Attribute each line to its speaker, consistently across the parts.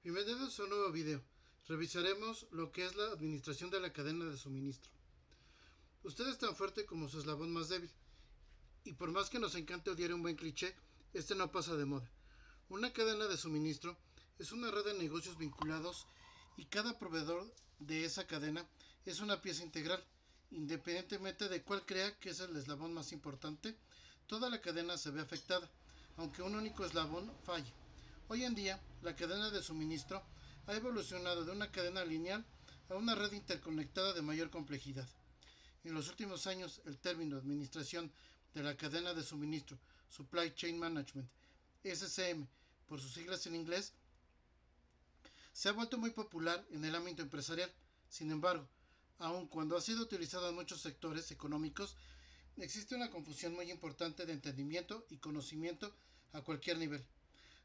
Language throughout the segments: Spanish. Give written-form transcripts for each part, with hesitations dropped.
Speaker 1: Bienvenidos a un nuevo video. Revisaremos lo que es la administración de la cadena de suministro. Usted es tan fuerte como su eslabón más débil, y por más que nos encante odiar un buen cliché, este no pasa de moda. Una cadena de suministro es una red de negocios vinculados y cada proveedor de esa cadena es una pieza integral. Independientemente de cuál crea que es el eslabón más importante, toda la cadena se ve afectada, aunque un único eslabón falle. Hoy en día, la cadena de suministro ha evolucionado de una cadena lineal a una red interconectada de mayor complejidad. En los últimos años, el término administración de la cadena de suministro, Supply Chain Management, SCM, por sus siglas en inglés, se ha vuelto muy popular en el ámbito empresarial. Sin embargo, aun cuando ha sido utilizado en muchos sectores económicos, existe una confusión muy importante de entendimiento y conocimiento a cualquier nivel.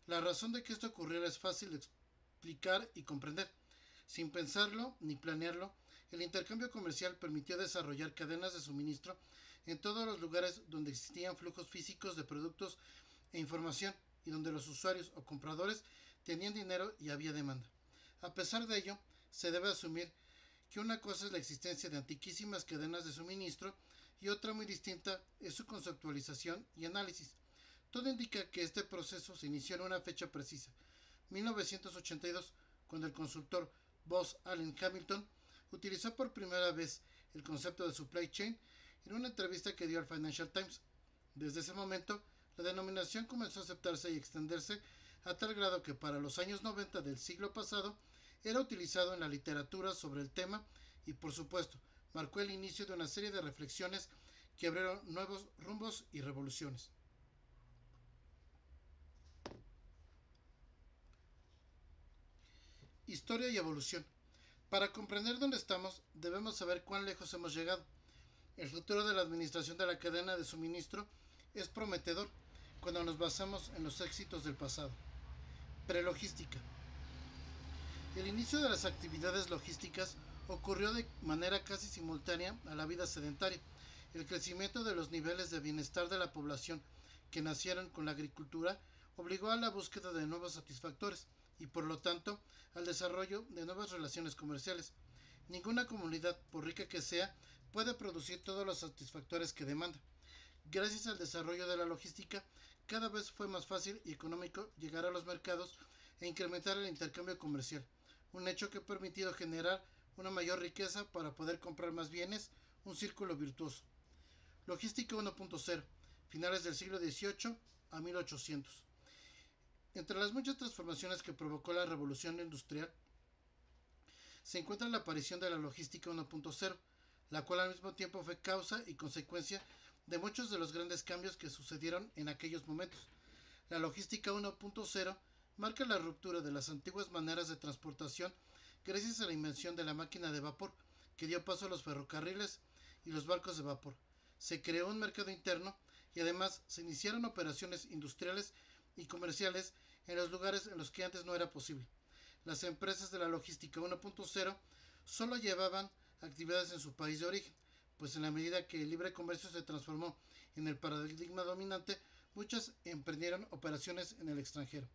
Speaker 1: La razón de que esto ocurriera es fácil de explicar y comprender. Sin pensarlo ni planearlo, el intercambio comercial permitió desarrollar cadenas de suministro en todos los lugares donde existían flujos físicos de productos e información y donde los usuarios o compradores tenían dinero y había demanda. A pesar de ello, se debe asumir que una cosa es la existencia de antiquísimas cadenas de suministro y otra muy distinta es su conceptualización y análisis. Todo indica que este proceso se inició en una fecha precisa, 1982, cuando el consultor Booz Allen Hamilton utilizó por primera vez el concepto de supply chain en una entrevista que dio al Financial Times. Desde ese momento, la denominación comenzó a aceptarse y extenderse a tal grado que para los años 90 del siglo pasado era utilizado en la literatura sobre el tema y, por supuesto, marcó el inicio de una serie de reflexiones que abrieron nuevos rumbos y revoluciones. Historia y evolución. Para comprender dónde estamos, debemos saber cuán lejos hemos llegado. El futuro de la administración de la cadena de suministro es prometedor cuando nos basamos en los éxitos del pasado. Prelogística. El inicio de las actividades logísticas ocurrió de manera casi simultánea a la vida sedentaria. El crecimiento de los niveles de bienestar de la población que nacieron con la agricultura obligó a la búsqueda de nuevos satisfactores y por lo tanto al desarrollo de nuevas relaciones comerciales. Ninguna comunidad, por rica que sea, puede producir todos los satisfactores que demanda. Gracias al desarrollo de la logística, cada vez fue más fácil y económico llegar a los mercados e incrementar el intercambio comercial, un hecho que ha permitido generar una mayor riqueza para poder comprar más bienes, un círculo virtuoso. Logística 1.0, finales del siglo XVIII a 1800. Entre las muchas transformaciones que provocó la revolución industrial, se encuentra la aparición de la logística 1.0, la cual al mismo tiempo fue causa y consecuencia de muchos de los grandes cambios que sucedieron en aquellos momentos. La logística 1.0 marca la ruptura de las antiguas maneras de transportación gracias a la invención de la máquina de vapor que dio paso a los ferrocarriles y los barcos de vapor. Se creó un mercado interno y además se iniciaron operaciones industriales y comerciales en los lugares en los que antes no era posible. Las empresas de la logística 1.0 solo llevaban actividades en su país de origen, pues en la medida que el libre comercio se transformó en el paradigma dominante, muchas emprendieron operaciones en el extranjero.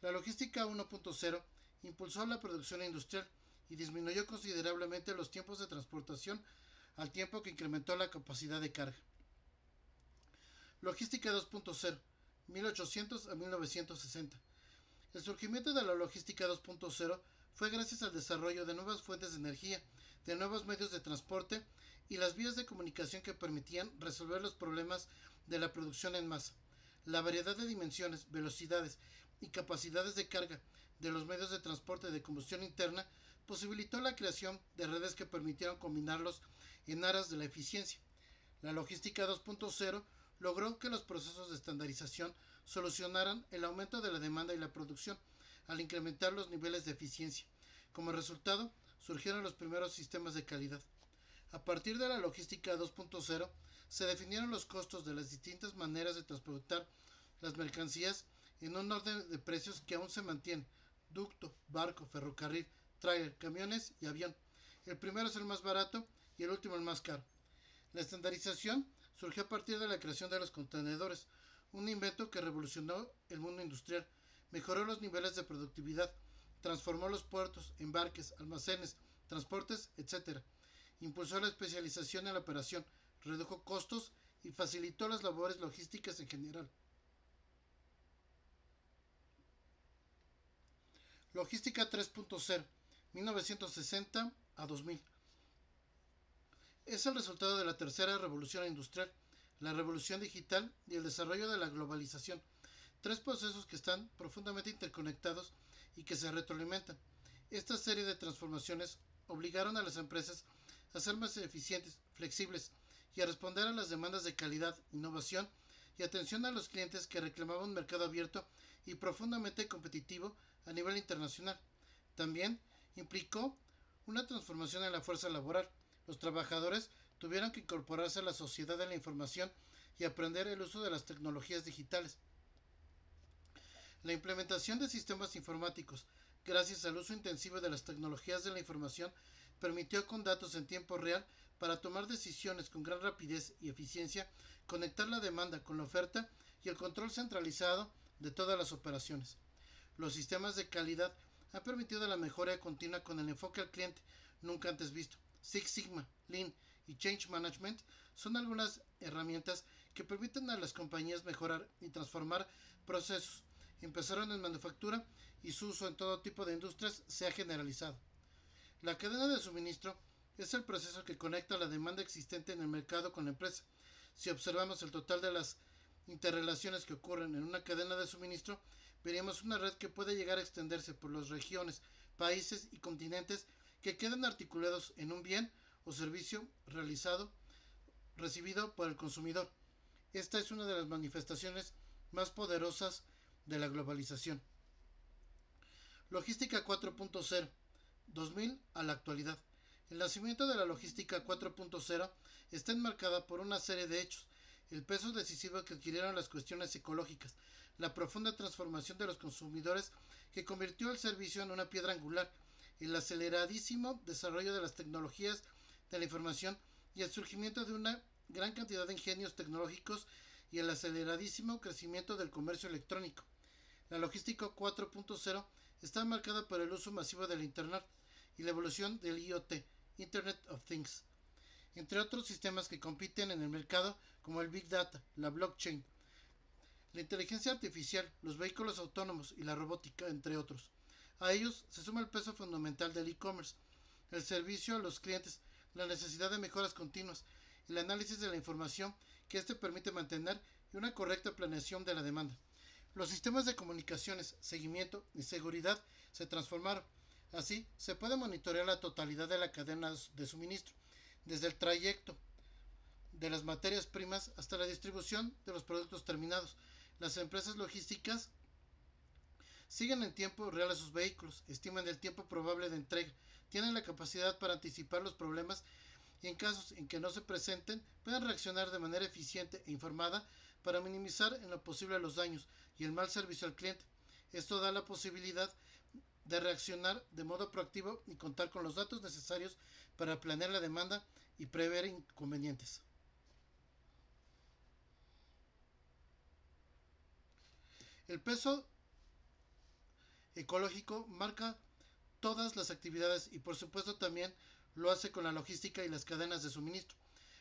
Speaker 1: La logística 1.0 impulsó la producción industrial y disminuyó considerablemente los tiempos de transportación al tiempo que incrementó la capacidad de carga. Logística 2.0, 1800 a 1960. El surgimiento de la logística 2.0 fue gracias al desarrollo de nuevas fuentes de energía, de nuevos medios de transporte y las vías de comunicación que permitían resolver los problemas de la producción en masa. La variedad de dimensiones, velocidades y capacidades de carga de los medios de transporte de combustión interna posibilitó la creación de redes que permitieron combinarlos en aras de la eficiencia. La logística 2.0 logró que los procesos de estandarización solucionaran el aumento de la demanda y la producción al incrementar los niveles de eficiencia. Como resultado, surgieron los primeros sistemas de calidad. A partir de la logística 2.0 se definieron los costos de las distintas maneras de transportar las mercancías en un orden de precios que aún se mantiene: ducto, barco, ferrocarril, tráiler, camiones y avión. El primero es el más barato y el último el más caro. La estandarización surgió a partir de la creación de los contenedores, un invento que revolucionó el mundo industrial, mejoró los niveles de productividad transformó los puertos, embarques, almacenes, transportes, etc. Impulsó la especialización en la operación, redujo costos y facilitó las labores logísticas en general. Logística 3.0, 1960 a 2000. Es el resultado de la tercera revolución industrial, la revolución digital y el desarrollo de la globalización. Tres procesos que están profundamente interconectados y que se retroalimentan. Esta serie de transformaciones obligaron a las empresas a ser más eficientes, flexibles y a responder a las demandas de calidad, innovación y atención a los clientes que reclamaban un mercado abierto y profundamente competitivo a nivel internacional. También implicó una transformación en la fuerza laboral. Los trabajadores tuvieron que incorporarse a la sociedad de la información y aprender el uso de las tecnologías digitales. La implementación de sistemas informáticos, gracias al uso intensivo de las tecnologías de la información, permitió con datos en tiempo real para tomar decisiones con gran rapidez y eficiencia, conectar la demanda con la oferta y el control centralizado de todas las operaciones. Los sistemas de calidad han permitido la mejora continua con el enfoque al cliente nunca antes visto. Six Sigma, Lean y Change Management son algunas herramientas que permiten a las compañías mejorar y transformar procesos. Empezaron en manufactura y su uso en todo tipo de industrias se ha generalizado. La cadena de suministro es el proceso que conecta la demanda existente en el mercado con la empresa. Si observamos el total de las interrelaciones que ocurren en una cadena de suministro, veríamos una red que puede llegar a extenderse por las regiones, países y continentes que quedan articulados en un bien o servicio recibido por el consumidor. Esta es una de las manifestaciones más poderosas de la globalización. Logística 4.0, 2000 a la actualidad. El nacimiento de la logística 4.0 está enmarcada por una serie de hechos: el peso decisivo que adquirieron las cuestiones ecológicas, la profunda transformación de los consumidores que convirtió el servicio en una piedra angular, el aceleradísimo desarrollo de las tecnologías de la información y el surgimiento de una gran cantidad de ingenios tecnológicos y el aceleradísimo crecimiento del comercio electrónico. La logística 4.0 está marcada por el uso masivo del Internet y la evolución del IoT, Internet of Things, entre otros sistemas que compiten en el mercado como el Big Data, la blockchain, la inteligencia artificial, los vehículos autónomos y la robótica, entre otros. A ellos se suma el peso fundamental del e-commerce, el servicio a los clientes, la necesidad de mejoras continuas, el análisis de la información que éste permite mantener y una correcta planeación de la demanda. Los sistemas de comunicaciones, seguimiento y seguridad se transformaron. Así, se puede monitorear la totalidad de la cadena de suministro, desde el trayecto de las materias primas hasta la distribución de los productos terminados. Las empresas logísticas siguen en tiempo real a sus vehículos, estiman el tiempo probable de entrega, tienen la capacidad para anticipar los problemas y en casos en que no se presenten, pueden reaccionar de manera eficiente e informada para minimizar en lo posible los daños y el mal servicio al cliente. Esto da la posibilidad de reaccionar de modo proactivo y contar con los datos necesarios para planear la demanda y prever inconvenientes. El peso ecológico marca todas las actividades y por supuesto también lo hace con la logística y las cadenas de suministro.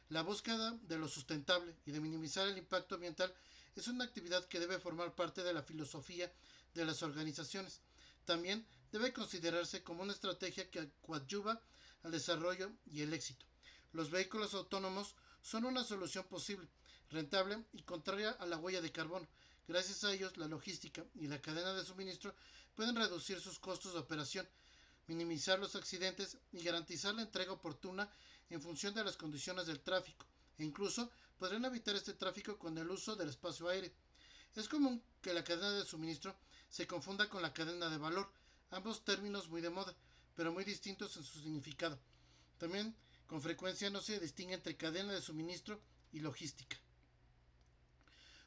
Speaker 1: La búsqueda de lo sustentable y de minimizar el impacto ambiental es una actividad que debe formar parte de la filosofía de las organizaciones. También debe considerarse como una estrategia que coadyuva al desarrollo y el éxito. Los vehículos autónomos son una solución posible, rentable y contraria a la huella de carbono. Gracias a ellos, la logística y la cadena de suministro pueden reducir sus costos de operación, minimizar los accidentes y garantizar la entrega oportuna en función de las condiciones del tráfico, e incluso podrían evitar este tráfico con el uso del espacio aéreo. Es común que la cadena de suministro se confunda con la cadena de valor, ambos términos muy de moda, pero muy distintos en su significado. También con frecuencia no se distingue entre cadena de suministro y logística.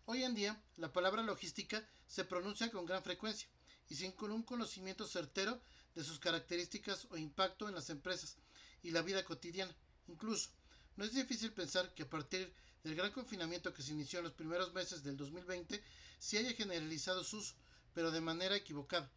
Speaker 1: Hoy en día, la palabra logística se pronuncia con gran frecuencia y sin un conocimiento certero de sus características o impacto en las empresas y la vida cotidiana. Incluso, no es difícil pensar que a partir del gran confinamiento que se inició en los primeros meses del 2020, se haya generalizado su uso, pero de manera equivocada.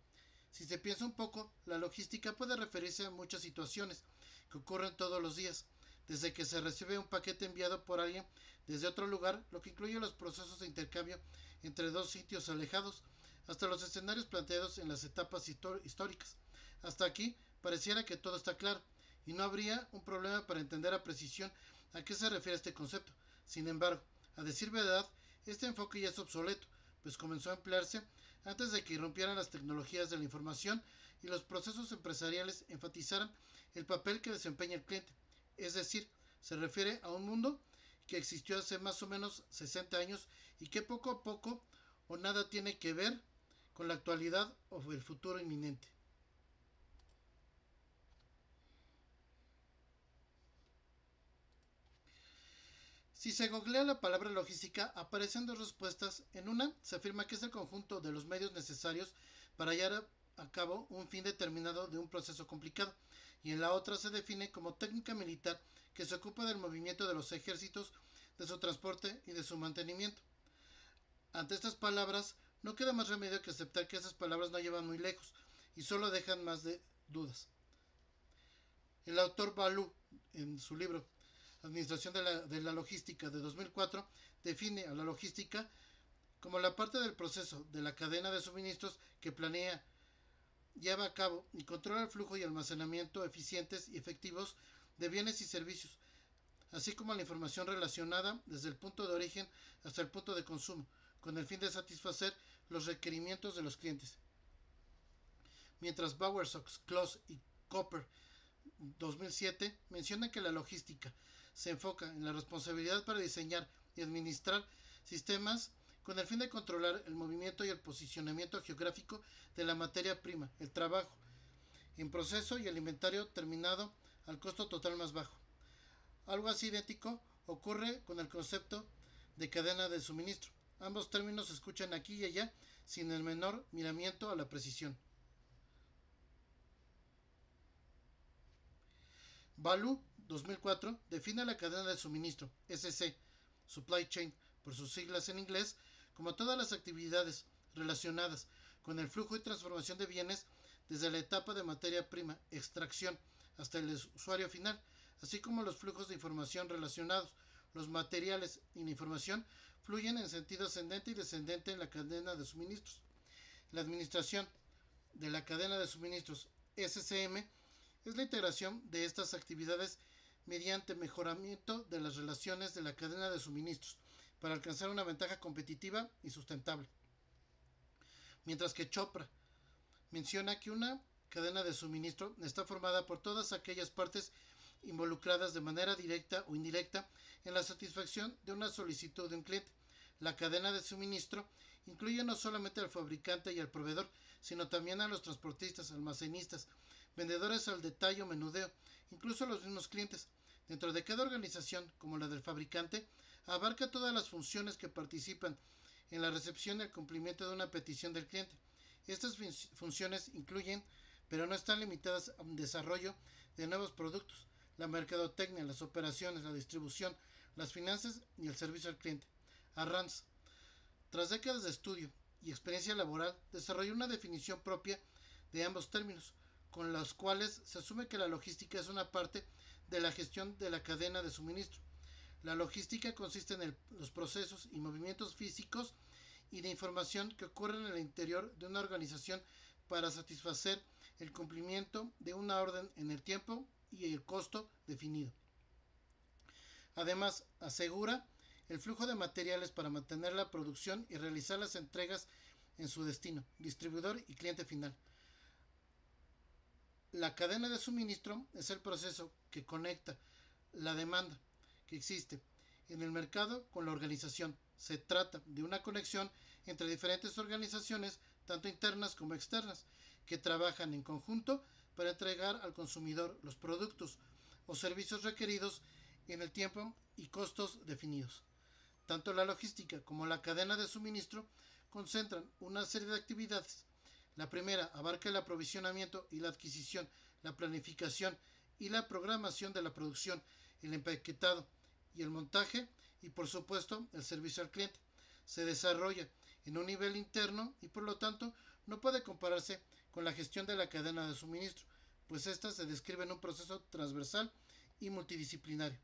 Speaker 1: Si se piensa un poco, la logística puede referirse a muchas situaciones que ocurren todos los días, desde que se recibe un paquete enviado por alguien desde otro lugar, lo que incluye los procesos de intercambio entre dos sitios alejados, hasta los escenarios planteados en las etapas históricas. Hasta aquí pareciera que todo está claro, y no habría un problema para entender a precisión a qué se refiere este concepto. Sin embargo, a decir verdad, este enfoque ya es obsoleto, pues comenzó a emplearse antes de que irrumpieran las tecnologías de la información y los procesos empresariales enfatizaran el papel que desempeña el cliente. Es decir, se refiere a un mundo que existió hace más o menos 60 años y que poco a poco o nada tiene que ver con la actualidad o el futuro inminente. Si se googlea la palabra logística, aparecen dos respuestas. En una, se afirma que es el conjunto de los medios necesarios para llevar a cabo un fin determinado de un proceso complicado, y en la otra se define como técnica militar que se ocupa del movimiento de los ejércitos, de su transporte y de su mantenimiento. Ante estas palabras, no queda más remedio que aceptar que esas palabras no llevan muy lejos y solo dejan más de dudas. El autor Balú, en su libro Administración de la Logística de 2004, define a la logística como la parte del proceso de la cadena de suministros que planea, lleva a cabo y controla el flujo y almacenamiento eficientes y efectivos de bienes y servicios, así como la información relacionada desde el punto de origen hasta el punto de consumo, con el fin de satisfacer los requerimientos de los clientes. Mientras Bowersox, Kloss y Cooper 2007 mencionan que la logística se enfoca en la responsabilidad para diseñar y administrar sistemas con el fin de controlar el movimiento y el posicionamiento geográfico de la materia prima, el trabajo en proceso y el inventario terminado al costo total más bajo. Algo así idéntico ocurre con el concepto de cadena de suministro. Ambos términos se escuchan aquí y allá sin el menor miramiento a la precisión. Balú 2004 define la cadena de suministro, SC, Supply Chain, por sus siglas en inglés, como todas las actividades relacionadas con el flujo y transformación de bienes desde la etapa de materia prima, extracción, hasta el usuario final, así como los flujos de información relacionados. Los materiales y la información fluyen en sentido ascendente y descendente en la cadena de suministros. La administración de la cadena de suministros, SCM, es la integración de estas actividades mediante mejoramiento de las relaciones de la cadena de suministros para alcanzar una ventaja competitiva y sustentable. Mientras que Chopra menciona que una cadena de suministro está formada por todas aquellas partes involucradas de manera directa o indirecta en la satisfacción de una solicitud de un cliente. La cadena de suministro incluye no solamente al fabricante y al proveedor, sino también a los transportistas, almacenistas, vendedores al detalle o menudeo, incluso los mismos clientes. Dentro de cada organización, como la del fabricante, abarca todas las funciones que participan en la recepción y el cumplimiento de una petición del cliente. Estas funciones incluyen, pero no están limitadas a un desarrollo de nuevos productos, la mercadotecnia, las operaciones, la distribución, las finanzas y el servicio al cliente. Arranz, tras décadas de estudio y experiencia laboral, desarrolló una definición propia de ambos términos, con los cuales se asume que la logística es una parte de la gestión de la cadena de suministro. La logística consiste en los procesos y movimientos físicos y de información que ocurren en el interior de una organización para satisfacer el cumplimiento de una orden en el tiempo y el costo definido. Además, asegura el flujo de materiales para mantener la producción y realizar las entregas en su destino, distribuidor y cliente final. La cadena de suministro es el proceso que conecta la demanda que existe en el mercado con la organización. Se trata de una conexión entre diferentes organizaciones, tanto internas como externas, que trabajan en conjunto para entregar al consumidor los productos o servicios requeridos en el tiempo y costos definidos. Tanto la logística como la cadena de suministro concentran una serie de actividades. La primera abarca el aprovisionamiento y la adquisición, la planificación y la programación de la producción, el empaquetado y el montaje y por supuesto el servicio al cliente. Se desarrolla en un nivel interno y por lo tanto no puede compararse con la gestión de la cadena de suministro, pues ésta se describe en un proceso transversal y multidisciplinario.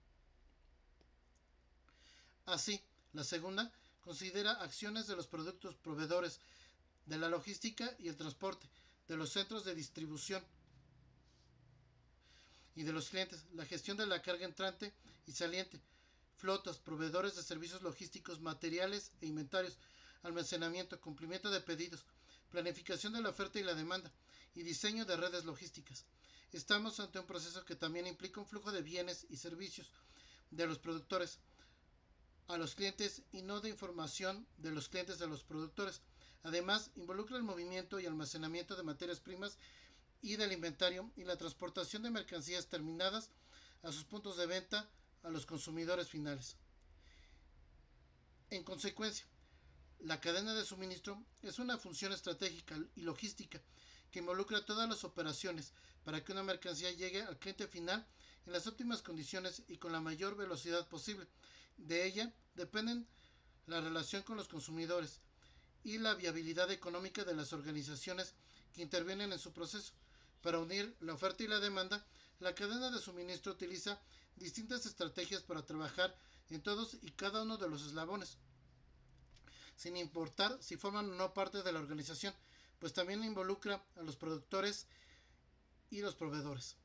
Speaker 1: Así, la segunda considera acciones de los productos proveedores de la logística y el transporte, de los centros de distribución y de los clientes, la gestión de la carga entrante y saliente, flotas, proveedores de servicios logísticos, materiales e inventarios, almacenamiento, cumplimiento de pedidos, planificación de la oferta y la demanda y diseño de redes logísticas. Estamos ante un proceso que también implica un flujo de bienes y servicios de los productores a los clientes y no de información de los clientes a los productores. Además, involucra el movimiento y almacenamiento de materias primas y del inventario y la transportación de mercancías terminadas a sus puntos de venta a los consumidores finales. En consecuencia, la cadena de suministro es una función estratégica y logística que involucra todas las operaciones para que una mercancía llegue al cliente final en las óptimas condiciones y con la mayor velocidad posible. De ella dependen la relación con los consumidores y la viabilidad económica de las organizaciones que intervienen en su proceso. Para unir la oferta y la demanda, la cadena de suministro utiliza distintas estrategias para trabajar en todos y cada uno de los eslabones, sin importar si forman o no parte de la organización, pues también involucra a los productores y los proveedores.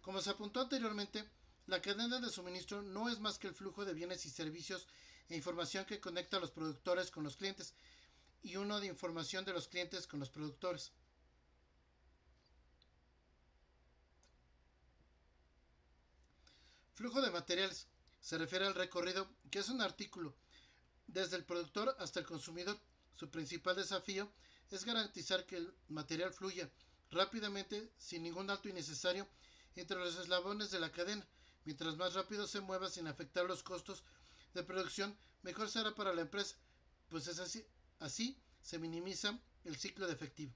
Speaker 1: Como se apuntó anteriormente, la cadena de suministro no es más que el flujo de bienes y servicios e información que conecta a los productores con los clientes y uno de información de los clientes con los productores. Flujo de materiales. Se refiere al recorrido que es un artículo desde el productor hasta el consumidor. Su principal desafío es garantizar que el material fluya rápidamente sin ningún alto innecesario entre los eslabones de la cadena. Mientras más rápido se mueva sin afectar los costos de producción, mejor será para la empresa, pues es así se minimiza el ciclo de efectivo.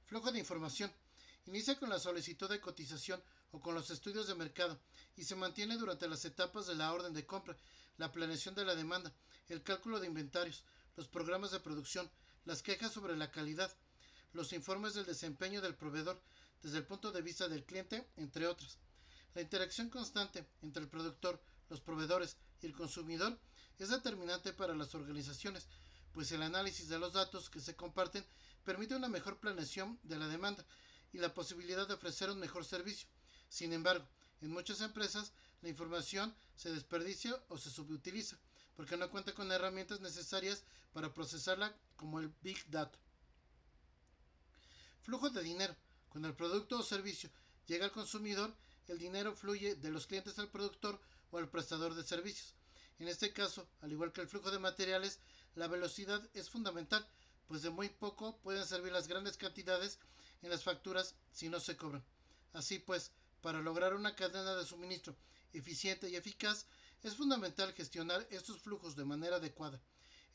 Speaker 1: Flujo de información. Inicia con la solicitud de cotización o con los estudios de mercado y se mantiene durante las etapas de la orden de compra, la planeación de la demanda, el cálculo de inventarios, los programas de producción, las quejas sobre la calidad, los informes del desempeño del proveedor desde el punto de vista del cliente, entre otras. La interacción constante entre el productor, los proveedores y el consumidor es determinante para las organizaciones, pues el análisis de los datos que se comparten permite una mejor planeación de la demanda y la posibilidad de ofrecer un mejor servicio. Sin embargo, en muchas empresas la información se desperdicia o se subutiliza porque no cuenta con herramientas necesarias para procesarla, como el Big Data. Flujo de dinero. Cuando el producto o servicio llega al consumidor, el dinero fluye de los clientes al productor o al prestador de servicios. En este caso, al igual que el flujo de materiales, la velocidad es fundamental, pues de muy poco pueden servir las grandes cantidades en las facturas si no se cobran. Así pues, para lograr una cadena de suministro eficiente y eficaz, es fundamental gestionar estos flujos de manera adecuada.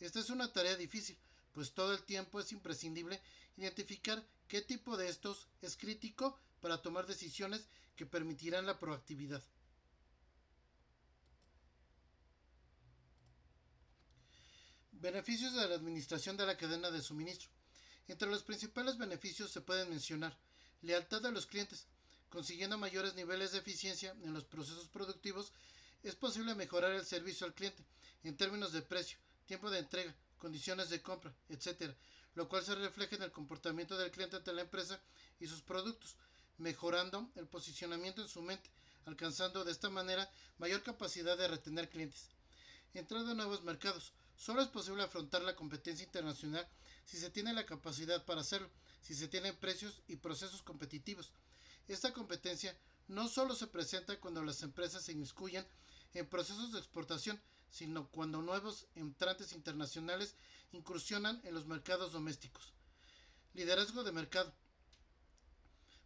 Speaker 1: Esta es una tarea difícil, pues todo el tiempo es imprescindible identificar qué tipo de estos es crítico para tomar decisiones que permitirán la proactividad. Beneficios de la administración de la cadena de suministro. Entre los principales beneficios se pueden mencionar lealtad a los clientes. Consiguiendo mayores niveles de eficiencia en los procesos productivos, es posible mejorar el servicio al cliente en términos de precio, tiempo de entrega, condiciones de compra, etc., lo cual se refleja en el comportamiento del cliente ante la empresa y sus productos, mejorando el posicionamiento en su mente, alcanzando de esta manera mayor capacidad de retener clientes. Entrada a nuevos mercados. Solo es posible afrontar la competencia internacional si se tiene la capacidad para hacerlo, si se tienen precios y procesos competitivos. Esta competencia no solo se presenta cuando las empresas se inmiscuyen en procesos de exportación, sino cuando nuevos entrantes internacionales incursionan en los mercados domésticos. Liderazgo de mercado.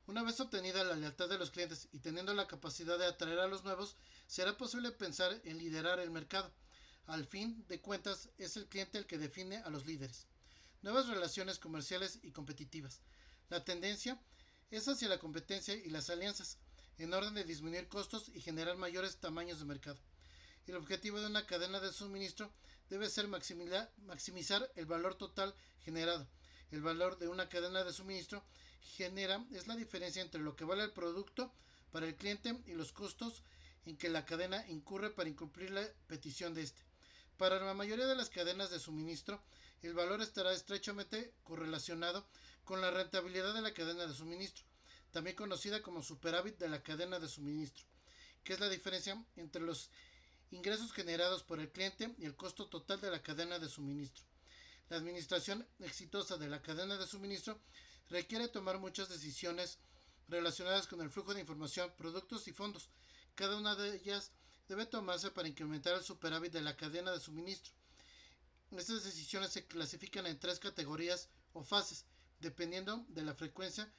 Speaker 1: Una vez obtenida la lealtad de los clientes y teniendo la capacidad de atraer a los nuevos, será posible pensar en liderar el mercado. Al fin de cuentas, es el cliente el que define a los líderes. Nuevas relaciones comerciales y competitivas. La tendencia es hacia la competencia y las alianzas, en orden de disminuir costos y generar mayores tamaños de mercado. El objetivo de una cadena de suministro debe ser maximizar el valor total generado. El valor de una cadena de suministro es la diferencia entre lo que vale el producto para el cliente y los costos en que la cadena incurre para incumplir la petición de este. Para la mayoría de las cadenas de suministro, el valor estará estrechamente correlacionado con la rentabilidad de la cadena de suministro, también conocida como superávit de la cadena de suministro, que es la diferencia entre los ingresos generados por el cliente y el costo total de la cadena de suministro. La administración exitosa de la cadena de suministro requiere tomar muchas decisiones relacionadas con el flujo de información, productos y fondos. Cada una de ellas debe tomarse para incrementar el superávit de la cadena de suministro. Estas decisiones se clasifican en 3 categorías o fases, dependiendo de la frecuencia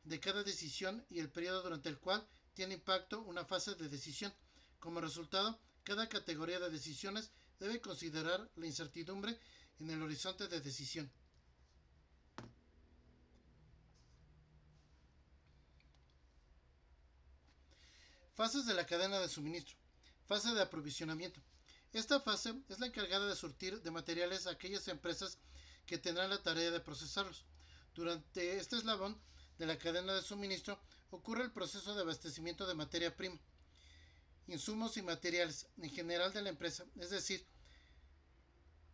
Speaker 1: de cada decisión y el periodo durante el cual tiene impacto una fase de decisión. Como resultado, cada categoría de decisiones debe considerar la incertidumbre en el horizonte de decisión. Fases de la cadena de suministro. Fase de aprovisionamiento. Esta fase es la encargada de surtir de materiales a aquellas empresas que tendrán la tarea de procesarlos. Durante este eslabón de la cadena de suministro ocurre el proceso de abastecimiento de materia prima, insumos y materiales en general de la empresa, es decir,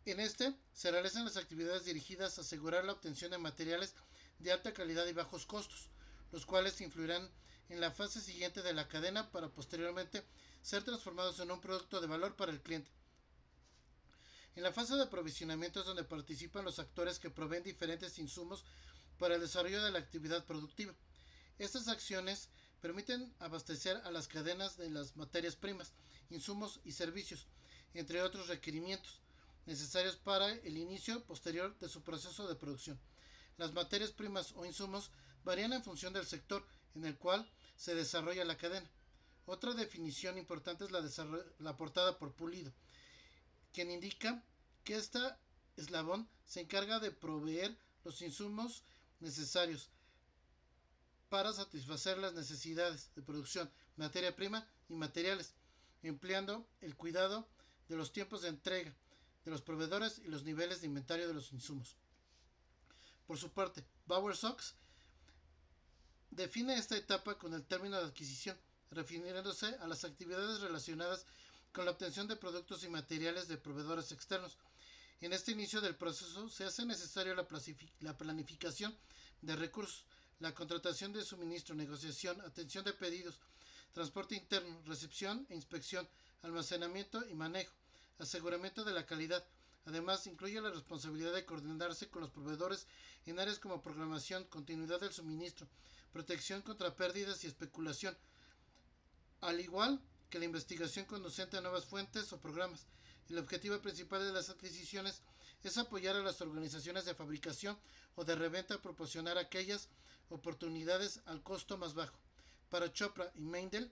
Speaker 1: en este se realizan las actividades dirigidas a asegurar la obtención de materiales de alta calidad y bajos costos, los cuales influirán en la fase siguiente de la cadena para posteriormente ser transformados en un producto de valor para el cliente. En la fase de aprovisionamiento es donde participan los actores que proveen diferentes insumos para el desarrollo de la actividad productiva. Estas acciones permiten abastecer a las cadenas de las materias primas, insumos y servicios, entre otros requerimientos necesarios para el inicio posterior de su proceso de producción. Las materias primas o insumos varían en función del sector en el cual se desarrolla la cadena. Otra definición importante es la aportada por Pulido, quien indica que este eslabón se encarga de proveer los insumos necesarios para satisfacer las necesidades de producción, materia prima y materiales, empleando el cuidado de los tiempos de entrega de los proveedores y los niveles de inventario de los insumos. Por su parte, Bauer Sox define esta etapa con el término de adquisición, refiriéndose a las actividades relacionadas con la obtención de productos y materiales de proveedores externos. En este inicio del proceso se hace necesario la planificación de recursos, la contratación de suministro, negociación, atención de pedidos, transporte interno, recepción e inspección, almacenamiento y manejo, aseguramiento de la calidad. Además, incluye la responsabilidad de coordinarse con los proveedores en áreas como programación, continuidad del suministro, protección contra pérdidas y especulación, al igual que la investigación conducente a nuevas fuentes o programas. El objetivo principal de las adquisiciones es apoyar a las organizaciones de fabricación o de reventa a proporcionar aquellas oportunidades al costo más bajo. Para Chopra y Meindl,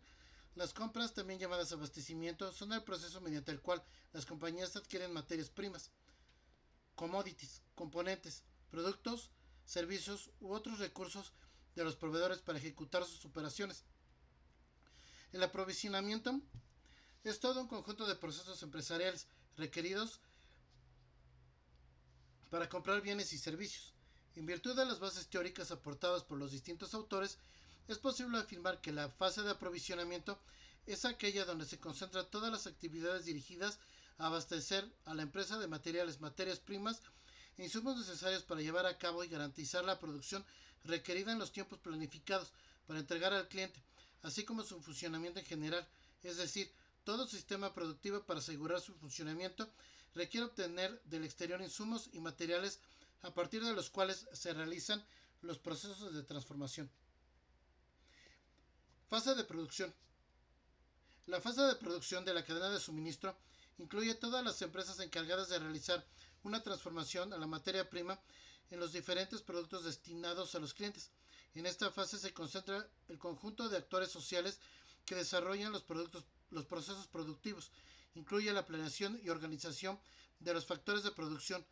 Speaker 1: las compras, también llamadas abastecimiento, son el proceso mediante el cual las compañías adquieren materias primas, commodities, componentes, productos, servicios u otros recursos de los proveedores para ejecutar sus operaciones. El aprovisionamiento es todo un conjunto de procesos empresariales requeridos para comprar bienes y servicios. En virtud de las bases teóricas aportadas por los distintos autores, es posible afirmar que la fase de aprovisionamiento es aquella donde se concentran todas las actividades dirigidas a abastecer a la empresa de materiales, materias primas e insumos necesarios para llevar a cabo y garantizar la producción requerida en los tiempos planificados para entregar al cliente, así como su funcionamiento en general, es decir, todo sistema productivo para asegurar su funcionamiento requiere obtener del exterior insumos y materiales a partir de los cuales se realizan los procesos de transformación. Fase de producción. La fase de producción de la cadena de suministro incluye todas las empresas encargadas de realizar una transformación a la materia prima en los diferentes productos destinados a los clientes. En esta fase se concentra el conjunto de actores sociales que desarrollan los procesos productivos. Incluye la planeación y organización de los factores de producción,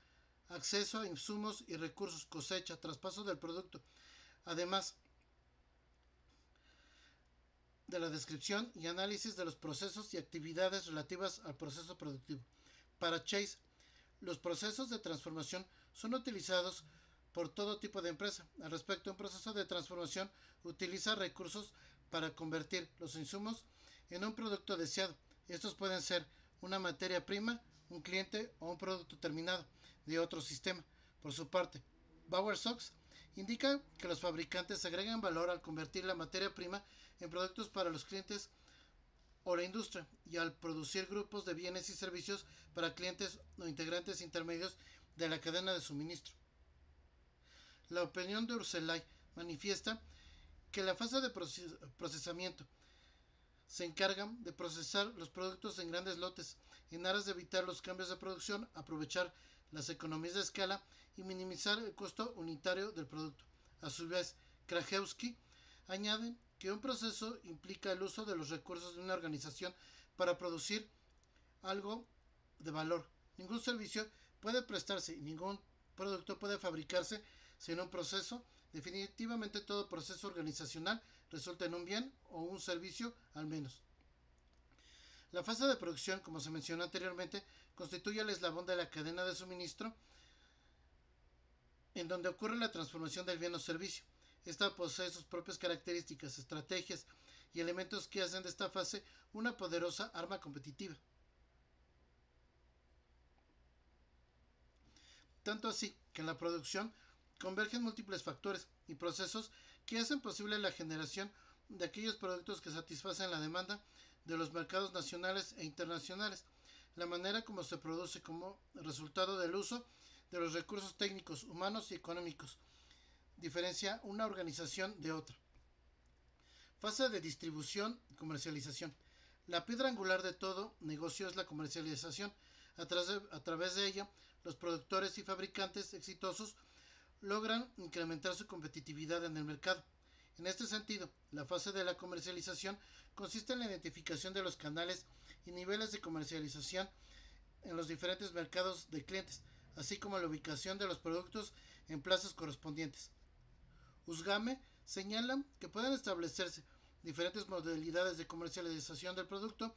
Speaker 1: acceso a insumos y recursos, cosecha, traspaso del producto. Además, de la descripción y análisis de los procesos y actividades relativas al proceso productivo. Para Chase, los procesos de transformación son utilizados por todo tipo de empresa. Al respecto, un proceso de transformación utiliza recursos para convertir los insumos en un producto deseado. Estos pueden ser una materia prima, un cliente o un producto terminado de otro sistema. Por su parte, Bauer Sox indica que los fabricantes agregan valor al convertir la materia prima en productos para los clientes o la industria y al producir grupos de bienes y servicios para clientes o integrantes intermedios de la cadena de suministro. La opinión de Urselay manifiesta que la fase de procesamiento se encargan de procesar los productos en grandes lotes en aras de evitar los cambios de producción, aprovechar las economías de escala y minimizar el costo unitario del producto. A su vez, Krajewski añade que un proceso implica el uso de los recursos de una organización para producir algo de valor. Ningún servicio puede prestarse y ningún producto puede fabricarse sin un proceso. Definitivamente todo proceso organizacional resulta en un bien o un servicio al menos. La fase de producción, como se mencionó anteriormente, constituye el eslabón de la cadena de suministro en donde ocurre la transformación del bien o servicio. Esta posee sus propias características, estrategias y elementos que hacen de esta fase una poderosa arma competitiva. Tanto así que en la producción convergen múltiples factores y procesos que hacen posible la generación de aquellos productos que satisfacen la demanda de los mercados nacionales e internacionales. La manera como se produce como resultado del uso de los recursos técnicos, humanos y económicos diferencia una organización de otra. Fase de distribución y comercialización. La piedra angular de todo negocio es la comercialización. A través de ella, los productores y fabricantes exitosos logran incrementar su competitividad en el mercado. En este sentido, la fase de la comercialización consiste en la identificación de los canales y niveles de comercialización en los diferentes mercados de clientes, así como la ubicación de los productos en plazas correspondientes. Usgame señala que pueden establecerse diferentes modalidades de comercialización del producto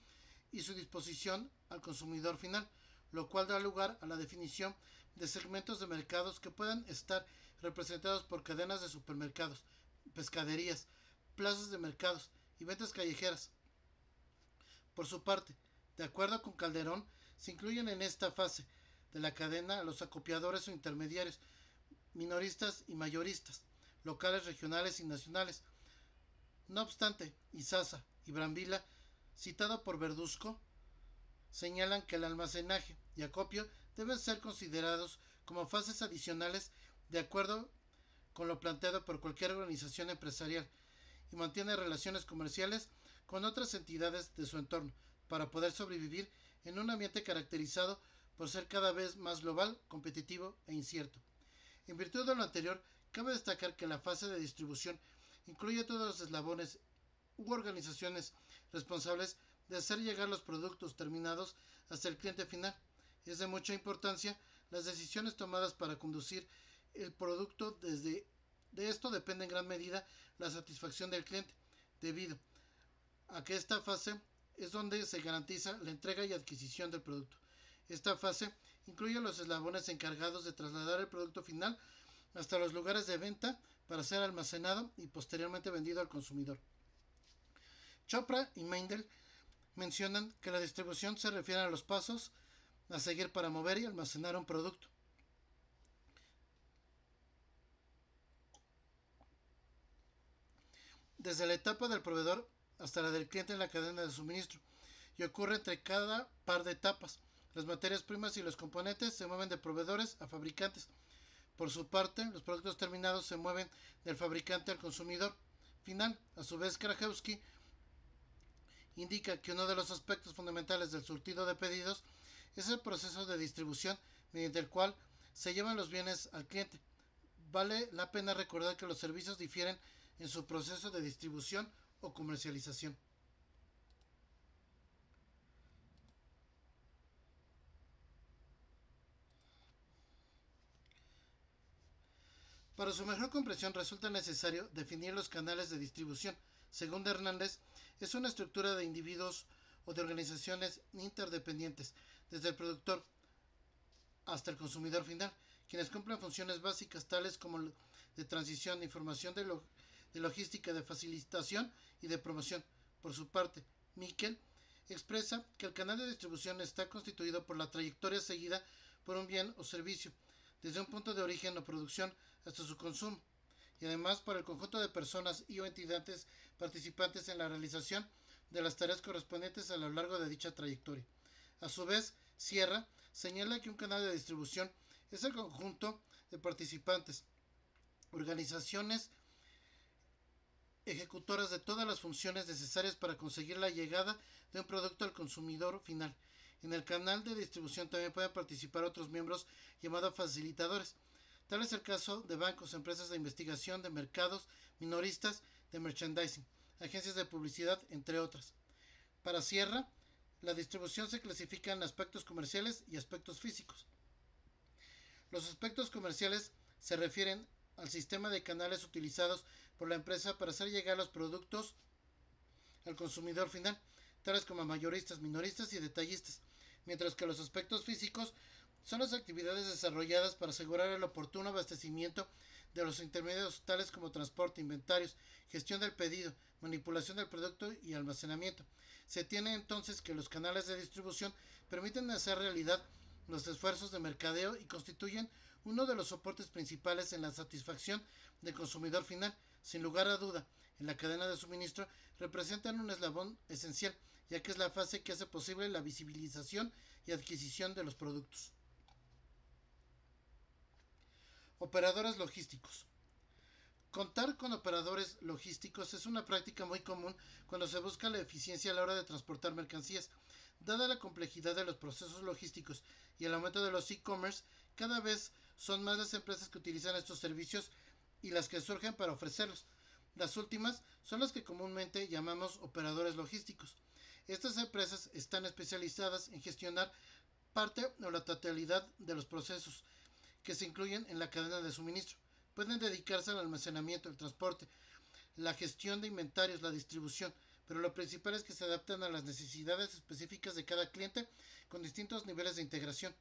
Speaker 1: y su disposición al consumidor final, lo cual da lugar a la definición de segmentos de mercados que pueden estar representados por cadenas de supermercados, pescaderías, plazas de mercados y ventas callejeras. Por su parte, de acuerdo con Calderón, se incluyen en esta fase de la cadena los acopiadores o intermediarios, minoristas y mayoristas, locales, regionales y nacionales. No obstante, Izaza y Brambilla, citado por Verduzco, señalan que el almacenaje y acopio deben ser considerados como fases adicionales de acuerdo con lo planteado por cualquier organización empresarial y mantiene relaciones comerciales con otras entidades de su entorno para poder sobrevivir en un ambiente caracterizado por ser cada vez más global, competitivo e incierto. En virtud de lo anterior, cabe destacar que la fase de distribución incluye todos los eslabones u organizaciones responsables de hacer llegar los productos terminados hasta el cliente final. Es de mucha importancia las decisiones tomadas para conducir el producto de esto depende en gran medida la satisfacción del cliente, debido a que esta fase es donde se garantiza la entrega y adquisición del producto. Esta fase incluye los eslabones encargados de trasladar el producto final hasta los lugares de venta para ser almacenado y posteriormente vendido al consumidor. Chopra y Meindl mencionan que la distribución se refiere a los pasos a seguir para mover y almacenar un producto. Desde la etapa del proveedor hasta la del cliente en la cadena de suministro, y ocurre entre cada par de etapas. Las materias primas y los componentes se mueven de proveedores a fabricantes. Por su parte, los productos terminados se mueven del fabricante al consumidor final. A su vez, Krajewski indica que uno de los aspectos fundamentales del surtido de pedidos es el proceso de distribución mediante el cual se llevan los bienes al cliente. Vale la pena recordar que los servicios difieren en su proceso de distribución o comercialización. Para su mejor comprensión resulta necesario definir los canales de distribución, según Hernández, es una estructura de individuos o de organizaciones interdependientes, desde el productor hasta el consumidor final, quienes cumplen funciones básicas tales como de transición, de información, de logística, de facilitación y de promoción. Por su parte, Miquel expresa que el canal de distribución está constituido por la trayectoria seguida por un bien o servicio, desde un punto de origen o producción hasta su consumo, y además por el conjunto de personas y o entidades participantes en la realización de las tareas correspondientes a lo largo de dicha trayectoria. A su vez, Sierra señala que un canal de distribución es el conjunto de participantes, organizaciones ejecutoras de todas las funciones necesarias para conseguir la llegada de un producto al consumidor final. En el canal de distribución también pueden participar otros miembros llamados facilitadores. Tal es el caso de bancos, empresas de investigación, de mercados, minoristas, de merchandising, agencias de publicidad, entre otras. Para Sierra, la distribución se clasifica en aspectos comerciales y aspectos físicos. Los aspectos comerciales se refieren al sistema de canales utilizados por la empresa para hacer llegar los productos al consumidor final, tales como mayoristas, minoristas y detallistas, mientras que los aspectos físicos son las actividades desarrolladas para asegurar el oportuno abastecimiento de los intermediarios, tales como transporte, inventarios, gestión del pedido, manipulación del producto y almacenamiento. Se tiene entonces que los canales de distribución permiten hacer realidad los esfuerzos de mercadeo y constituyen uno de los soportes principales en la satisfacción del consumidor final. Sin lugar a duda, en la cadena de suministro representan un eslabón esencial, ya que es la fase que hace posible la visibilización y adquisición de los productos. Operadores logísticos. Contar con operadores logísticos es una práctica muy común cuando se busca la eficiencia a la hora de transportar mercancías. Dada la complejidad de los procesos logísticos y el aumento de los e-commerce, cada vez son más las empresas que utilizan estos servicios y las que surgen para ofrecerlos. Las últimas son las que comúnmente llamamos operadores logísticos. Estas empresas están especializadas en gestionar parte o la totalidad de los procesos que se incluyen en la cadena de suministro. Pueden dedicarse al almacenamiento, el transporte, la gestión de inventarios, la distribución, pero lo principal es que se adaptan a las necesidades específicas de cada cliente con distintos niveles de integración.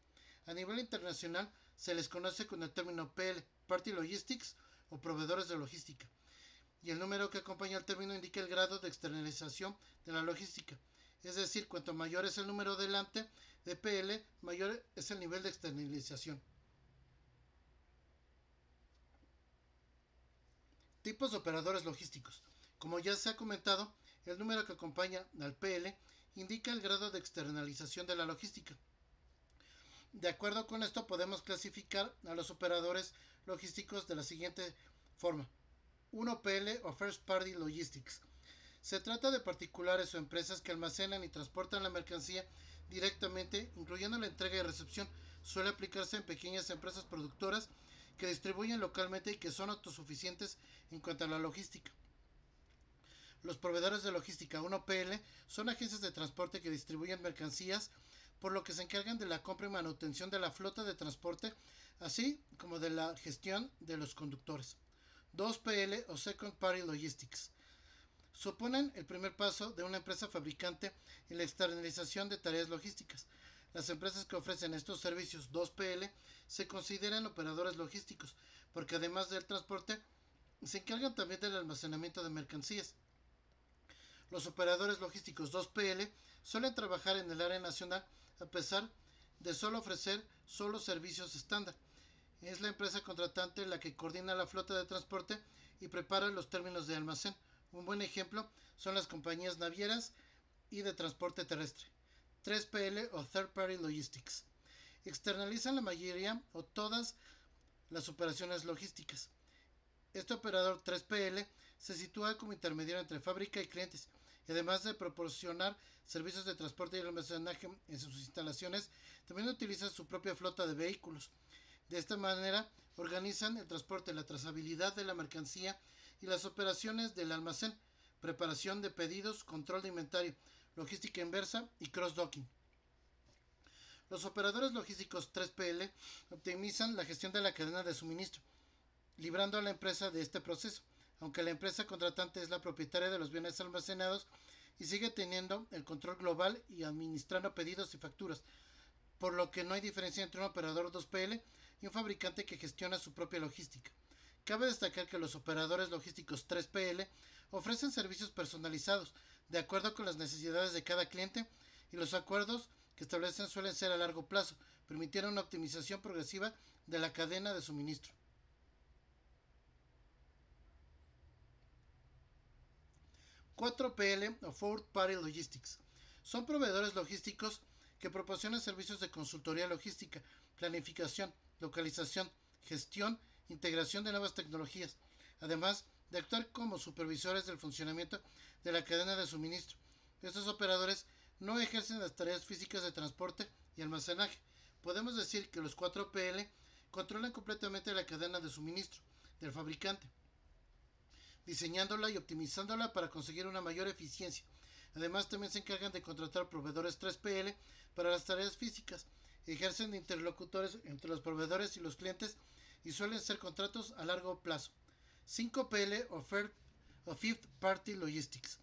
Speaker 1: A nivel internacional se les conoce con el término PL, Party Logistics o proveedores de logística, y el número que acompaña al término indica el grado de externalización de la logística. Es decir, cuanto mayor es el número delante de PL, mayor es el nivel de externalización. Tipos de operadores logísticos. Como ya se ha comentado, el número que acompaña al PL indica el grado de externalización de la logística. De acuerdo con esto, podemos clasificar a los operadores logísticos de la siguiente forma. 1 PL o First Party Logistics. Se trata de particulares o empresas que almacenan y transportan la mercancía directamente, incluyendo la entrega y recepción. Suele aplicarse en pequeñas empresas productoras que distribuyen localmente y que son autosuficientes en cuanto a la logística. Los proveedores de logística 1PL son agencias de transporte que distribuyen mercancías, por lo que se encargan de la compra y manutención de la flota de transporte, así como de la gestión de los conductores. 2PL o Second Party Logistics suponen el primer paso de una empresa fabricante en la externalización de tareas logísticas. Las empresas que ofrecen estos servicios 2PL se consideran operadores logísticos, porque además del transporte, se encargan también del almacenamiento de mercancías. Los operadores logísticos 2PL suelen trabajar en el área nacional a pesar de solo ofrecer servicios estándar. Es la empresa contratante la que coordina la flota de transporte y prepara los términos de almacén. Un buen ejemplo son las compañías navieras y de transporte terrestre. 3PL o Third Party Logistics. Externalizan la mayoría o todas las operaciones logísticas. Este operador 3PL se sitúa como intermediario entre fábrica y clientes, y además de proporcionar servicios de transporte y almacenaje en sus instalaciones, también utiliza su propia flota de vehículos. De esta manera, organizan el transporte, la trazabilidad de la mercancía y las operaciones del almacén, preparación de pedidos, control de inventario, logística inversa y cross-docking. Los operadores logísticos 3PL optimizan la gestión de la cadena de suministro, librando a la empresa de este proceso. aunque la empresa contratante es la propietaria de los bienes almacenados y sigue teniendo el control global y administrando pedidos y facturas, por lo que no hay diferencia entre un operador 2PL y un fabricante que gestiona su propia logística. Cabe destacar que los operadores logísticos 3PL ofrecen servicios personalizados de acuerdo con las necesidades de cada cliente, y los acuerdos que establecen suelen ser a largo plazo, permitiendo una optimización progresiva de la cadena de suministro. 4PL o Fourth Party Logistics son proveedores logísticos que proporcionan servicios de consultoría logística, planificación, localización, gestión, integración de nuevas tecnologías, además de actuar como supervisores del funcionamiento de la cadena de suministro. Estos operadores no ejercen las tareas físicas de transporte y almacenaje. Podemos decir que los 4PL controlan completamente la cadena de suministro del fabricante, diseñándola y optimizándola para conseguir una mayor eficiencia. Además, también se encargan de contratar proveedores 3PL para las tareas físicas. Ejercen de interlocutores entre los proveedores y los clientes y suelen ser contratos a largo plazo. 5PL o Fifth Party Logistics.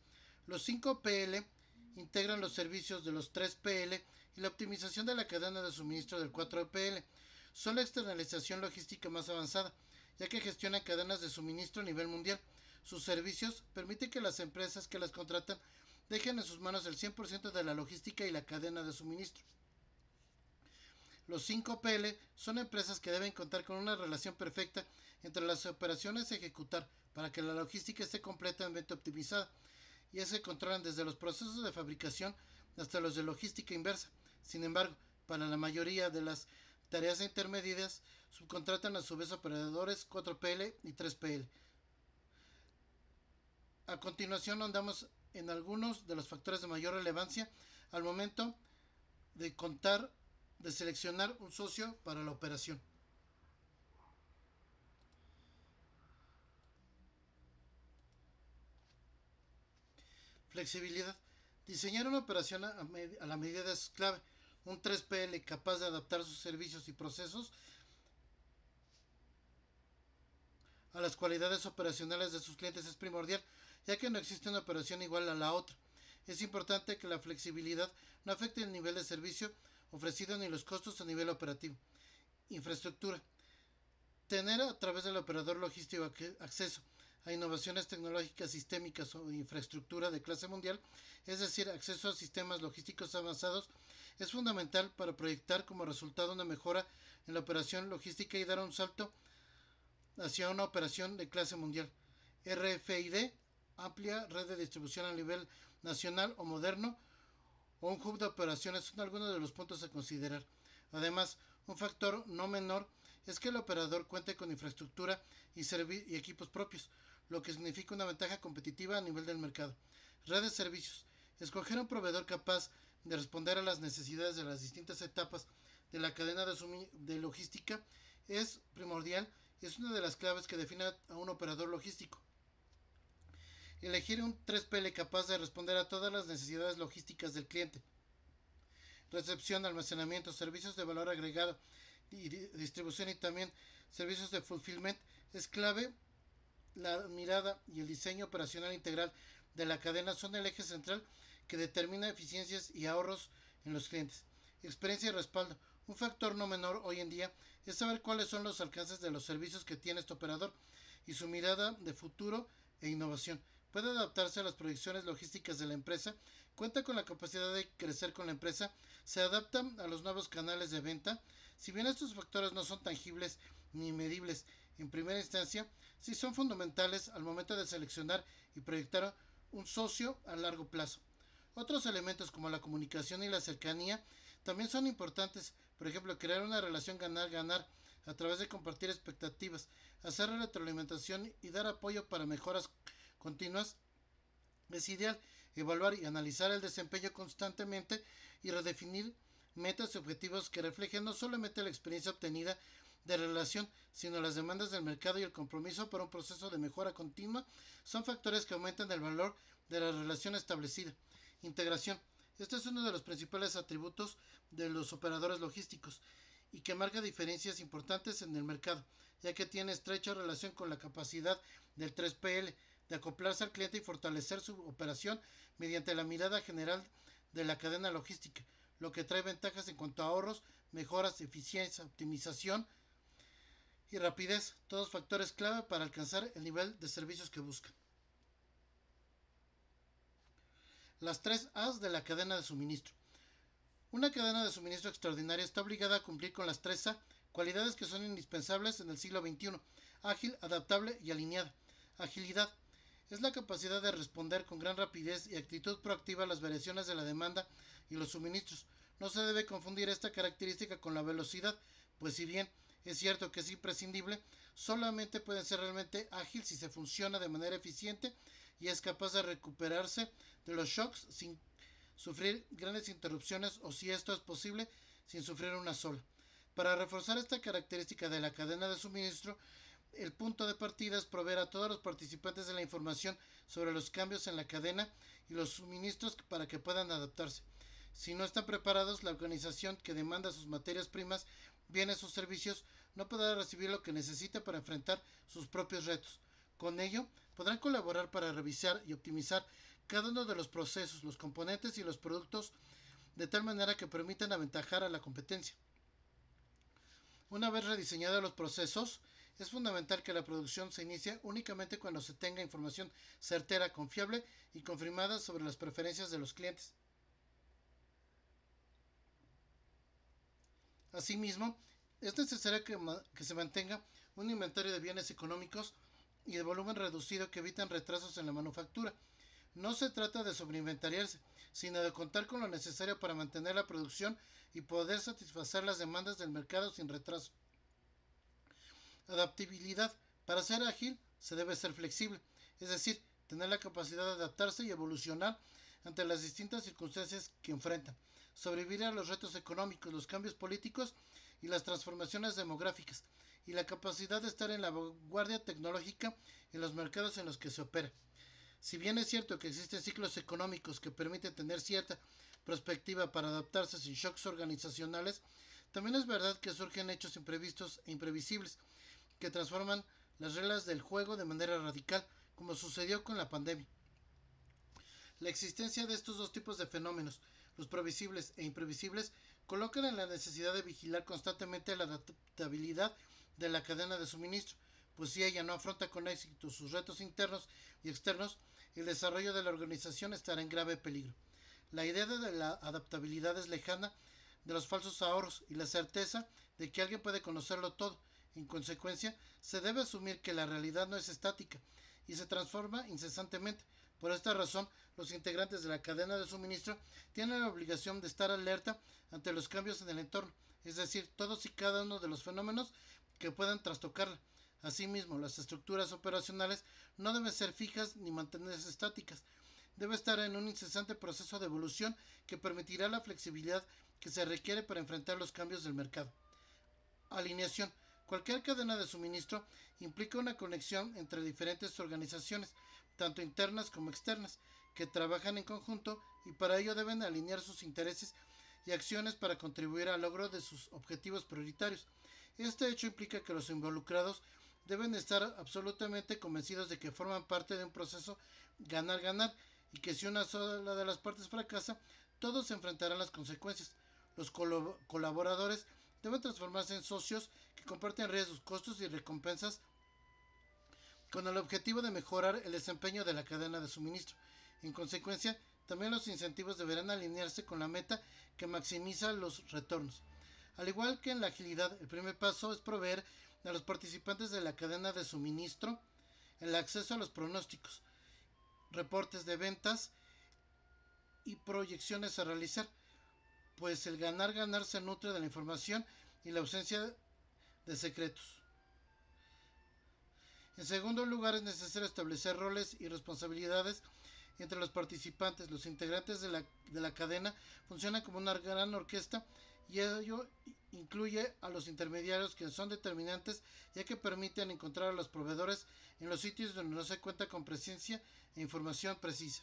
Speaker 1: Los 5PL integran los servicios de los 3PL y la optimización de la cadena de suministro del 4PL. Son la externalización logística más avanzada, ya que gestionan cadenas de suministro a nivel mundial. Sus servicios permiten que las empresas que las contratan dejen en sus manos el 100% de la logística y la cadena de suministro. Los 5PL son empresas que deben contar con una relación perfecta entre las operaciones a ejecutar para que la logística esté completamente optimizada, y es que controlan desde los procesos de fabricación hasta los de logística inversa. Sin embargo, para la mayoría de las tareas intermedias, subcontratan a su vez operadores 4PL y 3PL. A continuación andamos en algunos de los factores de mayor relevancia al momento de seleccionar un socio para la operación. Flexibilidad. Diseñar una operación a la medida es clave. Un 3PL capaz de adaptar sus servicios y procesos a las cualidades operacionales de sus clientes es primordial, ya que no existe una operación igual a la otra. Es importante que la flexibilidad no afecte el nivel de servicio ofrecido ni los costos a nivel operativo. Infraestructura. Tener a través del operador logístico acceso a innovaciones tecnológicas sistémicas o infraestructura de clase mundial, es decir, acceso a sistemas logísticos avanzados, es fundamental para proyectar como resultado una mejora en la operación logística y dar un salto hacia una operación de clase mundial. RFID, amplia red de distribución a nivel nacional o moderno, o un hub de operaciones son algunos de los puntos a considerar. Además, un factor no menor es que el operador cuente con infraestructura y equipos propios, lo que significa una ventaja competitiva a nivel del mercado. Red de servicios. Escoger un proveedor capaz de responder a las necesidades de las distintas etapas de la cadena de logística es primordial y es una de las claves que define a un operador logístico. Elegir un 3PL capaz de responder a todas las necesidades logísticas del cliente. Recepción, almacenamiento, servicios de valor agregado y distribución, y también servicios de fulfillment. Es clave. La mirada y el diseño operacional integral de la cadena son el eje central que determina eficiencias y ahorros en los clientes. Experiencia y respaldo. Un factor no menor hoy en día es saber cuáles son los alcances de los servicios que tiene este operador y su mirada de futuro e innovación. Puede adaptarse a las proyecciones logísticas de la empresa, cuenta con la capacidad de crecer con la empresa, se adapta a los nuevos canales de venta. Si bien estos factores no son tangibles ni medibles en primera instancia, sí son fundamentales al momento de seleccionar y proyectar un socio a largo plazo. Otros elementos como la comunicación y la cercanía también son importantes. Por ejemplo, crear una relación ganar-ganar a través de compartir expectativas, hacer retroalimentación y dar apoyo para mejoras continuas es ideal. Evaluar y analizar el desempeño constantemente y redefinir metas y objetivos que reflejen no solamente la experiencia obtenida de relación, sino las demandas del mercado y el compromiso para un proceso de mejora continua son factores que aumentan el valor de la relación establecida. Integración. Este es uno de los principales atributos de los operadores logísticos. y que marca diferencias importantes en el mercado, ya que tiene estrecha relación con la capacidad del 3PL de acoplarse al cliente y fortalecer su operación mediante la mirada general de la cadena logística, lo que trae ventajas en cuanto a ahorros, mejoras, eficiencia, optimización y rapidez, todos factores clave para alcanzar el nivel de servicios que buscan. Las 3 A's de la cadena de suministro. Una cadena de suministro extraordinaria está obligada a cumplir con las 3 A, cualidades que son indispensables en el siglo XXI: ágil, adaptable y alineada. Agilidad es la capacidad de responder con gran rapidez y actitud proactiva a las variaciones de la demanda y los suministros. No se debe confundir esta característica con la velocidad, pues si bien es cierto que es imprescindible, solamente puede ser realmente ágil si se funciona de manera eficiente y es capaz de recuperarse de los shocks sin sufrir grandes interrupciones, o si esto es posible, sin sufrir una sola. Para reforzar esta característica de la cadena de suministro, el punto de partida es proveer a todos los participantes de la información sobre los cambios en la cadena y los suministros para que puedan adaptarse. Si no están preparados, la organización que demanda sus materias primas, bienes o servicios no podrá recibir lo que necesita para enfrentar sus propios retos. Con ello, podrán colaborar para revisar y optimizar cada uno de los procesos, los componentes y los productos de tal manera que permitan aventajar a la competencia. Una vez rediseñados los procesos, es fundamental que la producción se inicie únicamente cuando se tenga información certera, confiable y confirmada sobre las preferencias de los clientes. Asimismo, es necesario que se mantenga un inventario de bienes económicos y de volumen reducido que eviten retrasos en la manufactura. No se trata de sobreinventariarse, sino de contar con lo necesario para mantener la producción y poder satisfacer las demandas del mercado sin retraso. Adaptabilidad. Para ser ágil se debe ser flexible, es decir, tener la capacidad de adaptarse y evolucionar ante las distintas circunstancias que enfrentan, sobrevivir a los retos económicos, los cambios políticos y las transformaciones demográficas, y la capacidad de estar en la vanguardia tecnológica en los mercados en los que se opera. Si bien es cierto que existen ciclos económicos que permiten tener cierta perspectiva para adaptarse sin shocks organizacionales, también es verdad que surgen hechos imprevistos e imprevisibles que transforman las reglas del juego de manera radical, como sucedió con la pandemia. La existencia de estos dos tipos de fenómenos, los previsibles e imprevisibles, colocan en la necesidad de vigilar constantemente la adaptabilidad de la cadena de suministro, pues si ella no afronta con éxito sus retos internos y externos, el desarrollo de la organización estará en grave peligro. La idea de la adaptabilidad es lejana de los falsos ahorros y la certeza de que alguien puede conocerlo todo. En consecuencia, se debe asumir que la realidad no es estática y se transforma incesantemente. Por esta razón, los integrantes de la cadena de suministro tienen la obligación de estar alerta ante los cambios en el entorno, es decir, todos y cada uno de los fenómenos que puedan trastocarla. Asimismo, las estructuras operacionales no deben ser fijas ni mantenerse estáticas. Debe estar en un incesante proceso de evolución que permitirá la flexibilidad que se requiere para enfrentar los cambios del mercado. Alineación. Cualquier cadena de suministro implica una conexión entre diferentes organizaciones, tanto internas como externas, que trabajan en conjunto y para ello deben alinear sus intereses y acciones para contribuir al logro de sus objetivos prioritarios. Este hecho implica que los involucrados deben estar absolutamente convencidos de que forman parte de un proceso ganar-ganar y que si una sola de las partes fracasa, todos enfrentarán las consecuencias. Los colaboradores deben transformarse en socios que comparten riesgos, costos y recompensas con el objetivo de mejorar el desempeño de la cadena de suministro. En consecuencia, también los incentivos deberán alinearse con la meta que maximiza los retornos. Al igual que en la agilidad, el primer paso es proveer a los participantes de la cadena de suministro el acceso a los pronósticos, reportes de ventas y proyecciones a realizar, pues el ganar-ganar se nutre de la información y la ausencia de secretos. En segundo lugar, es necesario establecer roles y responsabilidades entre los participantes. Los integrantes de la cadena funcionan como una gran orquesta y ello incluye a los intermediarios, que son determinantes ya que permiten encontrar a los proveedores en los sitios donde no se cuenta con presencia e información precisa.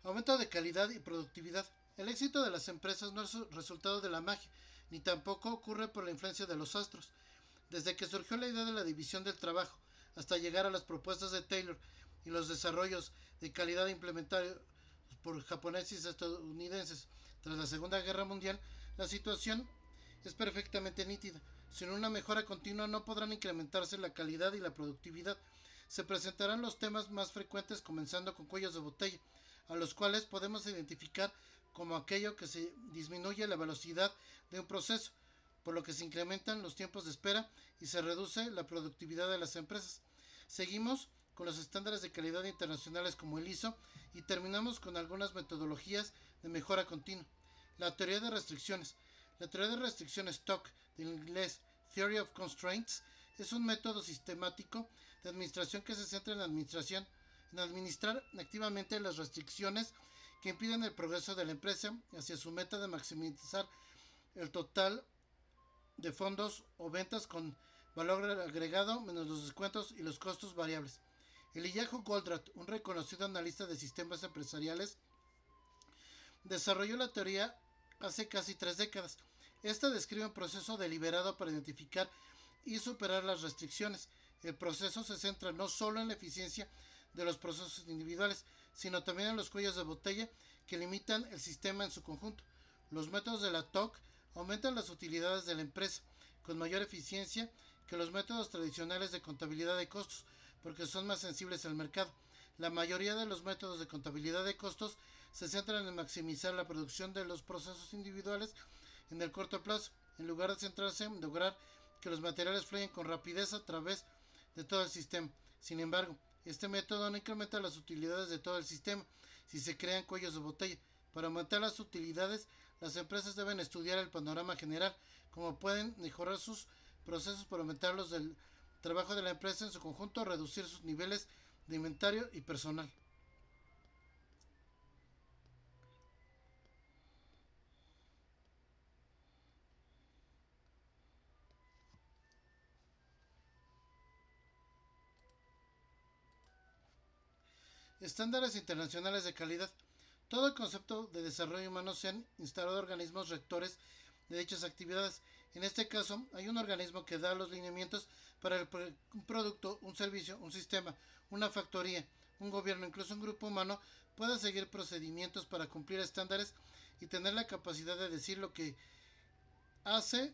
Speaker 1: Aumento de calidad y productividad. El éxito de las empresas no es resultado de la magia, ni tampoco ocurre por la influencia de los astros. Desde que surgió la idea de la división del trabajo, hasta llegar a las propuestas de Taylor y los desarrollos de calidad implementados por japoneses y estadounidenses tras la Segunda Guerra Mundial, la situación es perfectamente nítida. Sin una mejora continua no podrán incrementarse la calidad y la productividad. Se presentarán los temas más frecuentes comenzando con cuellos de botella, a los cuales podemos identificar como aquello que se disminuye la velocidad de un proceso, por lo que se incrementan los tiempos de espera y se reduce la productividad de las empresas. Seguimos con los estándares de calidad internacionales como el ISO y terminamos con algunas metodologías de mejora continua. La teoría de restricciones. La teoría de restricciones TOC, del inglés Theory of Constraints, es un método sistemático de administración que se centra en administrar activamente las restricciones que impiden el progreso de la empresa hacia su meta de maximizar el total de fondos o ventas con valor agregado menos los descuentos y los costos variables. Eliyahu Goldratt, un reconocido analista de sistemas empresariales, desarrolló la teoría hace casi 3 décadas. Esta describe un proceso deliberado para identificar y superar las restricciones. El proceso se centra no solo en la eficiencia de los procesos individuales, sino también en los cuellos de botella que limitan el sistema en su conjunto. Los métodos de la TOC aumentan las utilidades de la empresa con mayor eficiencia que los métodos tradicionales de contabilidad de costos, porque son más sensibles al mercado. La mayoría de los métodos de contabilidad de costos se centran en maximizar la producción de los procesos individuales en el corto plazo, en lugar de centrarse en lograr que los materiales fluyan con rapidez a través de todo el sistema. Sin embargo, este método no incrementa las utilidades de todo el sistema si se crean cuellos de botella. Para aumentar las utilidades, las empresas deben estudiar el panorama general, cómo pueden mejorar sus procesos para aumentar los del trabajo de la empresa en su conjunto, reducir sus niveles de inventario y personal. Estándares internacionales de calidad. Todo el concepto de desarrollo humano se han instalado organismos rectores de dichas actividades. En este caso, hay un organismo que da los lineamientos para un producto, un servicio, un sistema, una factoría, un gobierno, incluso un grupo humano pueda seguir procedimientos para cumplir estándares y tener la capacidad de decir lo que hace,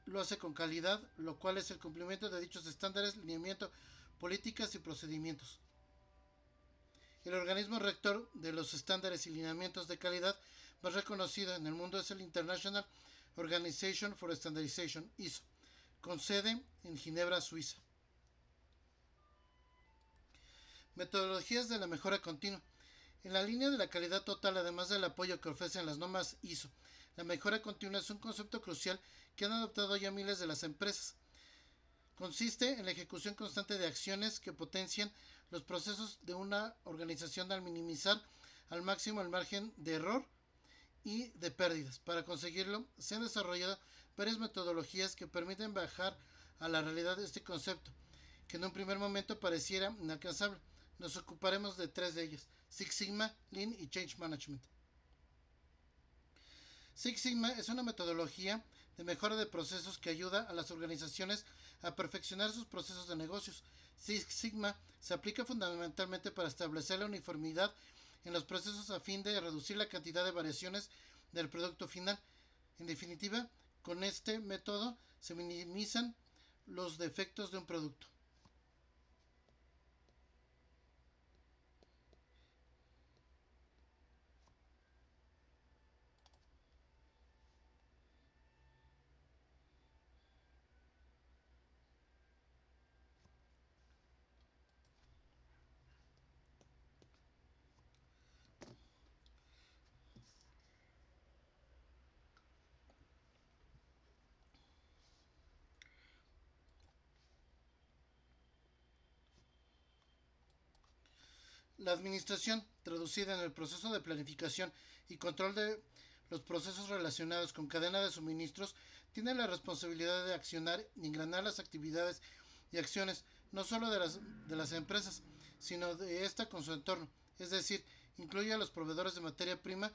Speaker 1: lo hace con calidad, lo cual es el cumplimiento de dichos estándares, lineamiento, políticas y procedimientos. El organismo rector de los estándares y lineamientos de calidad más reconocido en el mundo es el International Organization for Standardization, ISO, con sede en Ginebra, Suiza. Metodologías de la mejora continua. En la línea de la calidad total, además del apoyo que ofrecen las normas ISO, la mejora continua es un concepto crucial que han adoptado ya miles de las empresas. Consiste en la ejecución constante de acciones que potencian los procesos de una organización al minimizar al máximo el margen de error y de pérdidas. Para conseguirlo, se han desarrollado varias metodologías que permiten bajar a la realidad de este concepto, que en un primer momento pareciera inalcanzable. Nos ocuparemos de 3 de ellas: Six Sigma, Lean y Change Management. Six Sigma es una metodología de mejora de procesos que ayuda a las organizaciones a perfeccionar sus procesos de negocios. Six Sigma se aplica fundamentalmente para establecer la uniformidad en los procesos a fin de reducir la cantidad de variaciones del producto final. En definitiva, con este método se minimizan los defectos de un producto. La administración, traducida en el proceso de planificación y control de los procesos relacionados con cadena de suministros, tiene la responsabilidad de accionar y engranar las actividades y acciones no solo de las empresas, sino de esta con su entorno, es decir, Incluye a los proveedores de materia prima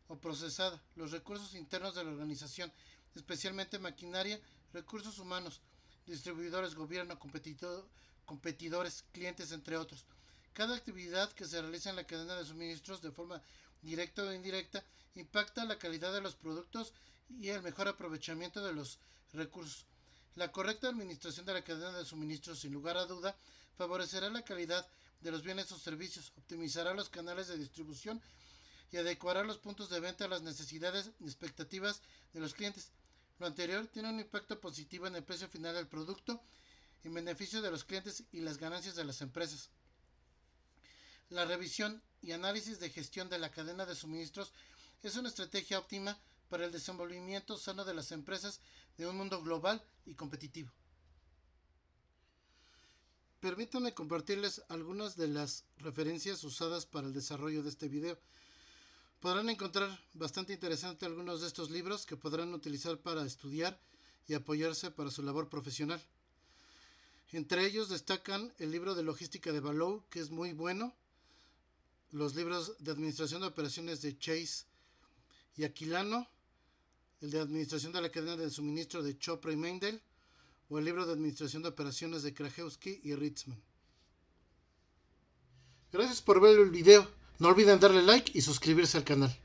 Speaker 1: o procesada, los recursos internos de la organización, especialmente maquinaria, recursos humanos, distribuidores, gobierno, competidores, clientes, entre otros. Cada actividad que se realiza en la cadena de suministros de forma directa o indirecta impacta la calidad de los productos y el mejor aprovechamiento de los recursos. La correcta administración de la cadena de suministros, sin lugar a duda, favorecerá la calidad de los bienes o servicios, optimizará los canales de distribución y adecuará los puntos de venta a las necesidades y expectativas de los clientes. Lo anterior tiene un impacto positivo en el precio final del producto, en beneficio de los clientes y las ganancias de las empresas. La revisión y análisis de gestión de la cadena de suministros es una estrategia óptima para el desenvolvimiento sano de las empresas de un mundo global y competitivo. Permítanme compartirles algunas de las referencias usadas para el desarrollo de este video. Podrán encontrar bastante interesante algunos de estos libros que podrán utilizar para estudiar y apoyarse para su labor profesional. Entre ellos destacan el libro de logística de Vallot, que es muy bueno, los libros de administración de operaciones de Chase y Aquilano, el de administración de la cadena de suministro de Chopra y Meindl, o el libro de administración de operaciones de Krajewski y Ritzman. Gracias por ver el video. No olviden darle like y suscribirse al canal.